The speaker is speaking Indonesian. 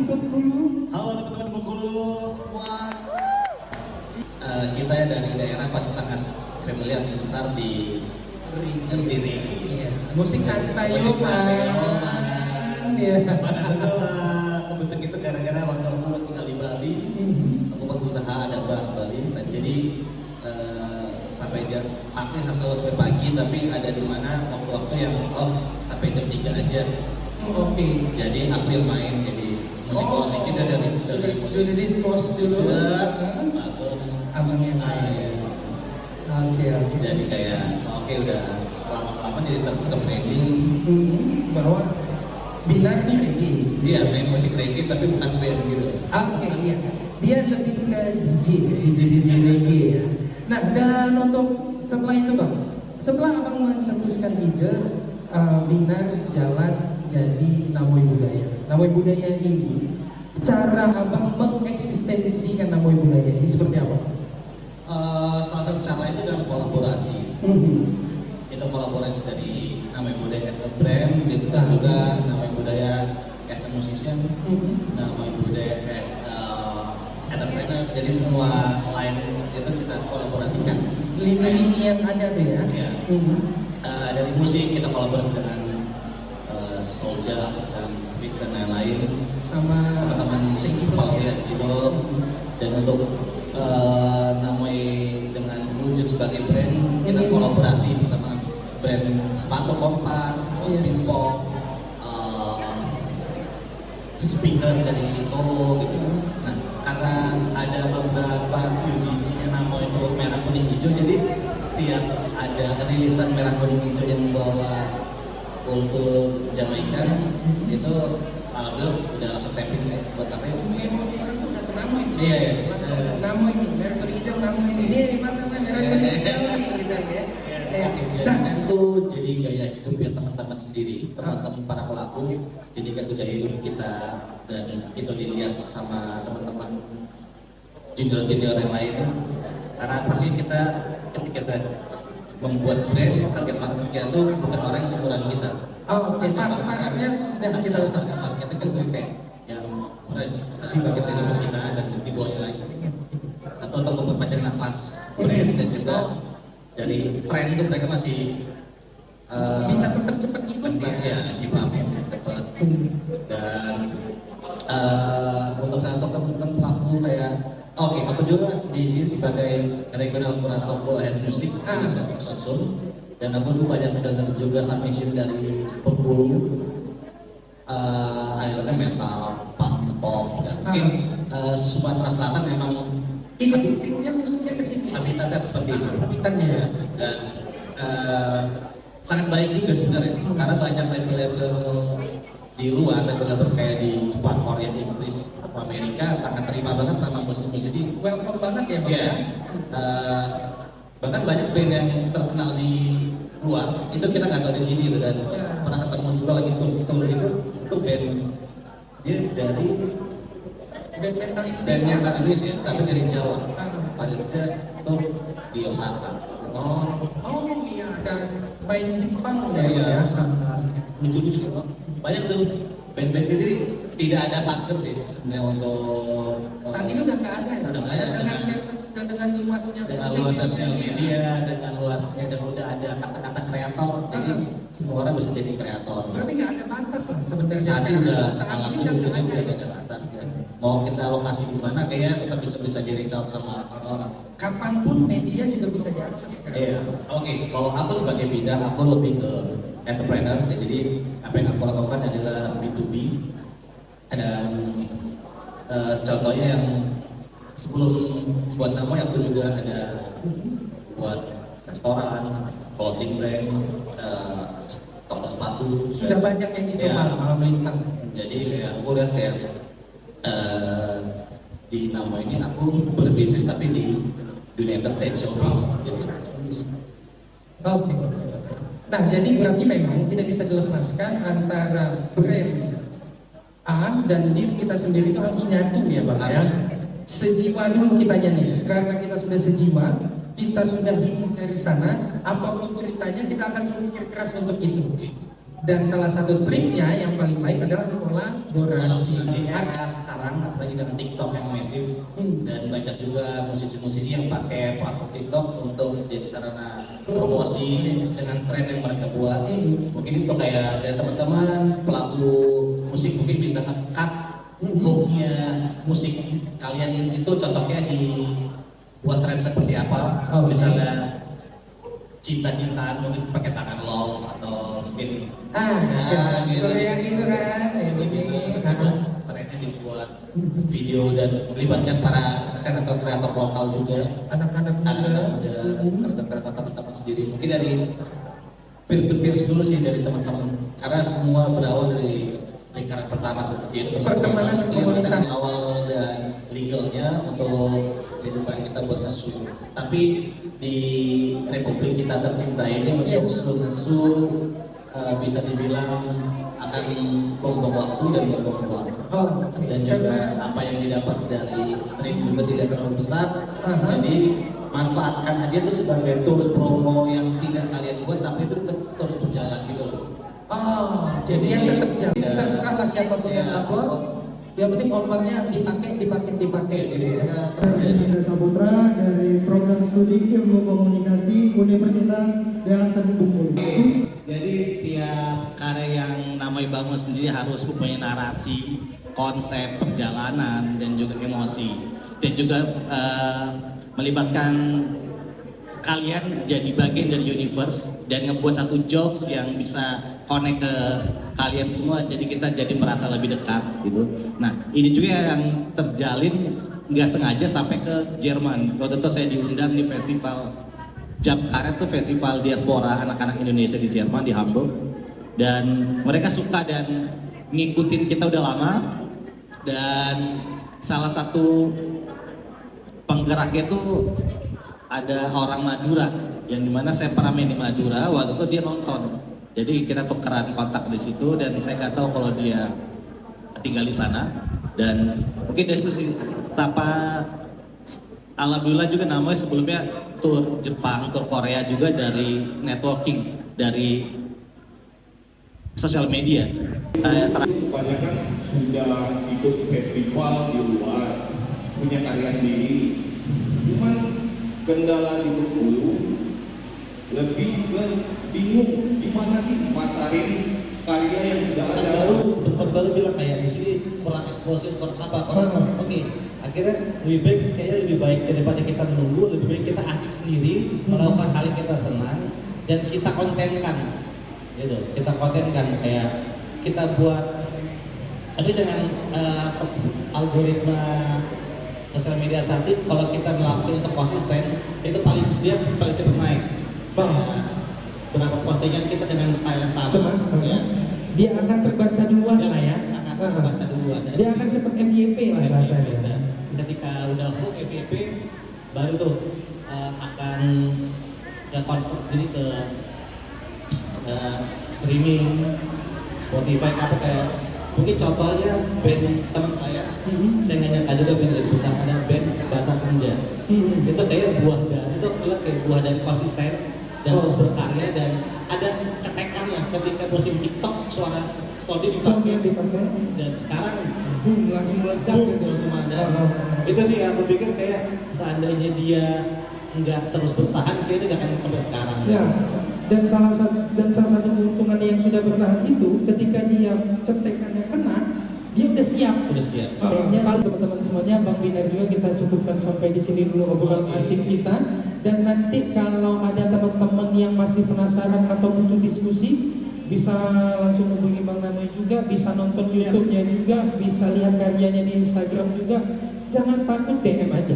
Bengkulu. Halo teman-teman Bengkulu semua. Kita ya dari daerah pasti sangat familiar besar di Rigi. Iya. Musik santai Musik santai, Iya. Kebetulan itu gara-gara waktu aku tinggal di Bali, aku berusaha ada barang Bali. Jadi sampai jam aku harus sampai pagi, tapi ada di mana waktu-waktu yang sampai jam 3 aja. Oke. Jadi aku yang main, jadi musik-musiknya dari musik. Sudah diskos dulu. Langsung Abang yang main. Oke. Jadi kayak udah lama-lama jadi terbranding Bahwa Binar ini reggae. Iya, main musik reggae tapi bukan band gitu. Oke, iya. Dia lebih ke DJ reggae ya. Nah, dan untuk setelah itu Bang, setelah Abang mencetuskan ide, Binar jalan jadi Namoi Budaya. Namoi Budaya ini, cara Abang mengeksistensikan Namoi Budaya ini seperti apa? Salah satu cara itu dalam kolaborasi. Itu kolaborasi dari Namoi Budaya as a brand, gitu kan juga Namoi Budaya as a musician, Namoi Budaya as entrepreneur. Jadi semua lain itu kita kolaborasikan. Lini-lini yang ada tuh ya. Iya. Dari musik kita kolaborasi dengan Soulja dan Chris dan lain-lain Sama teman-teman Paul ya gitu. Dan untuk Namoi dengan wujud sebagai brand kita kolaborasi bersama brand sepatu Kompas, Spinpop, speaker dari Solo gitu. Nah, karena ada beberapa UGC-nya Namoi itu merah kuning hijau, jadi setiap ada rilisan merah kuning hijau yang membawa kultur Jamaika itu alhamdulillah udah langsung tapping buat apa ya? Iya, Namoi ini, merah kuning hijau Namoi ini mana merah kuning hijau nih gitu ya. Dan itu jadi gaya hidup ya teman-teman sendiri, teman-teman para pelaku. Jadi kan gaya hidup kita dan itu dilihat sama teman-teman junior-junior yang lain. Karena pasti kita ketika membuat brand, target marketnya itu bukan orang yang seumuran kita. Oke, pasarnya sudah kita target marketnya kan sudah kayak yang bagian dari kita dan di bawahnya lagi. Satu untuk memperpanjang nafas brand dan juga dari tren itu mereka masih bisa tetap cepat ikut ya cepat. Dan untuk satu teman-teman pelaku kayak aku juga di sini sebagai regional kurator Go Ahead Music di Samsung, dan aku tuh banyak dengar juga submission dari Bengkulu, akhirnya metal, punk, pop, dan mungkin Sumatera Selatan memang ikutnya musiknya ke sini. habitatnya seperti itu. Habitatnya ya. Dan sangat baik juga sebenarnya, karena banyak label-label di luar, label-label kayak di Jepang, Korea, Inggris, atau Amerika sangat terima banget sama musik-musik. Welcome banget ya Bang. Iya. Bahkan banyak band yang terkenal di luar itu kita nggak tahu di sini gitu. Dan pernah ketemu juga lagi tuh itu band dia dari Band metal Indonesia tapi dari Jawa. Padahal dia tuh di Osaka. Oh iya, dan main Jepang udah Iya. ya. Lucu-lucu gitu. Banyak tuh band-band ini tidak ada pagar sih sebenarnya untuk Saat ini udah nggak ada ya. Udah nggak ada. Dengan luasnya dengan luas sosial media, dengan luasnya dan udah ada kata-kata kreator, jadi semua orang bisa jadi kreator. Berarti nggak ada batas lah sebenarnya. Saat ini udah saat ini udah udah nggak ada. ada batas kan. Mau kita lokasi di mana kayaknya kita bisa jadi reach sama orang. Kapanpun media juga bisa diakses kan. Iya. Oke, kalau aku sebagai bidang aku lebih ke entrepreneur. Jadi apa yang aku lakukan adalah B2B. Dan contohnya yang sebelum buat nama aku juga ada buat restoran, clothing brand, toko sepatu. Sudah banyak yang dicoba malam lintang. Jadi ya, aku lihat kayak di nama ini aku berbisnis tapi di dunia entertain showbiz gitu. Oke. Nah, jadi berarti memang tidak bisa dilepaskan antara brand A dan diri kita sendiri itu harus nyatu ya Bang ya. Sejiwa dulu kitanya nih, karena kita sudah sejiwa, kita sudah hidup dari sana, apapun ceritanya kita akan berpikir keras untuk itu. Dan salah satu triknya yang paling baik adalah kolaborasi. Di era sekarang apalagi dengan TikTok yang masif dan banyak juga musisi-musisi yang pakai platform TikTok untuk jadi sarana promosi dengan tren yang mereka buat. Mungkin itu kayak dari teman-teman pelaku musik mungkin bisa nge-cut hooknya musik kalian itu cocoknya di buat tren seperti apa. Misalnya cinta-cintaan mungkin pakai tangan love atau mungkin gitu ya gitu kan trennya dibuat video dan melibatkan para kreator lokal juga, anak-anak ada muda. kreator teman-teman sendiri, mungkin dari peer to peer dulu sih dari teman-teman, karena semua berawal dari lingkaran pertama tuh, yaitu Pertemanan komunitas. awal dan legalnya untuk kehidupan kita buat ngesu. Tapi di Republik kita tercinta ini untuk ngesu bisa dibilang akan buang waktu dan buang uang. Dan juga apa yang didapat dari stream juga tidak terlalu besar. Jadi manfaatkan aja itu sebagai tools promo yang tidak kalian buat, tapi itu terus berjalan gitu loh. Jadi yang tetap jalan. Terserah lah siapapun yang upload. Yang penting omongannya dipakai gitu ya. Saya Saputra dari program studi ilmu komunikasi Universitas Hasan Bungkul. Jadi setiap karya yang namanya bangun sendiri harus mempunyai narasi, konsep, perjalanan, dan juga emosi. Dan juga melibatkan kalian jadi bagian dari universe dan ngebuat satu jokes yang bisa connect ke kalian semua, jadi kita jadi merasa lebih dekat gitu. Nah ini juga yang terjalin nggak sengaja sampai ke Jerman. Waktu itu saya diundang di festival Jab Karet, tuh festival diaspora anak-anak Indonesia di Jerman, di Hamburg, dan mereka suka dan ngikutin kita udah lama. Dan salah satu penggeraknya tuh ada orang Madura, yang dimana saya pernah main di Madura. Waktu itu dia nonton, jadi kita tukeran kontak di situ, dan saya nggak tahu kalau dia tinggal di sana. Dan mungkin dari situ alhamdulillah juga namanya sebelumnya tur Jepang, tur Korea juga dari networking, dari sosial media. Kebanyakan sudah ikut festival di luar, punya karya sendiri. Cuman kendala di Bengkulu lebih bingung gimana sih masarin karya yang sudah ada. Baru bilang kayak di sini kurang eksplosif, kurang apa. Oke, akhirnya lebih baik daripada kita menunggu, lebih baik kita asik sendiri melakukan hal yang kita senang dan kita kontenkan, gitu. Kita kontenkan kayak kita buat, tapi dengan algoritma sosial media statik, kalau kita melakukan itu konsisten, itu dia paling cepat naik. Berapa postingan kita dengan style yang sama, ya. Dia akan terbaca duluan lah ya. Terbaca duluan. Dia akan cepat MYP lah rasanya. Dan ketika udah hook FYP, baru tuh akan convert jadi ke streaming, Spotify, apa kayak mungkin contohnya band teman saya nggak nyangka juga band dari besar, ada band Batas Senja. Itu kayak buah dari konsisten dan terus berkarya, dan ada cetekannya ketika musim TikTok suara Sony dipakai, dan sekarang langsung meledak gitu. Langsung ada. Itu sih aku pikir kayak seandainya dia nggak terus bertahan, kayaknya nggak akan sampai sekarang. Ya, dan salah satu keuntungan yang sudah bertahan itu ketika dia cetekannya kena, dia udah siap. Teman-teman semuanya, Bang Binar juga kita cukupkan sampai di sini dulu obrolan asik kita. Dan nanti kalau ada teman-teman yang masih penasaran atau butuh diskusi, bisa langsung hubungi Bang Nanoy juga, bisa nonton YouTube-nya juga, bisa lihat karyanya di Instagram juga. Jangan takut, DM aja.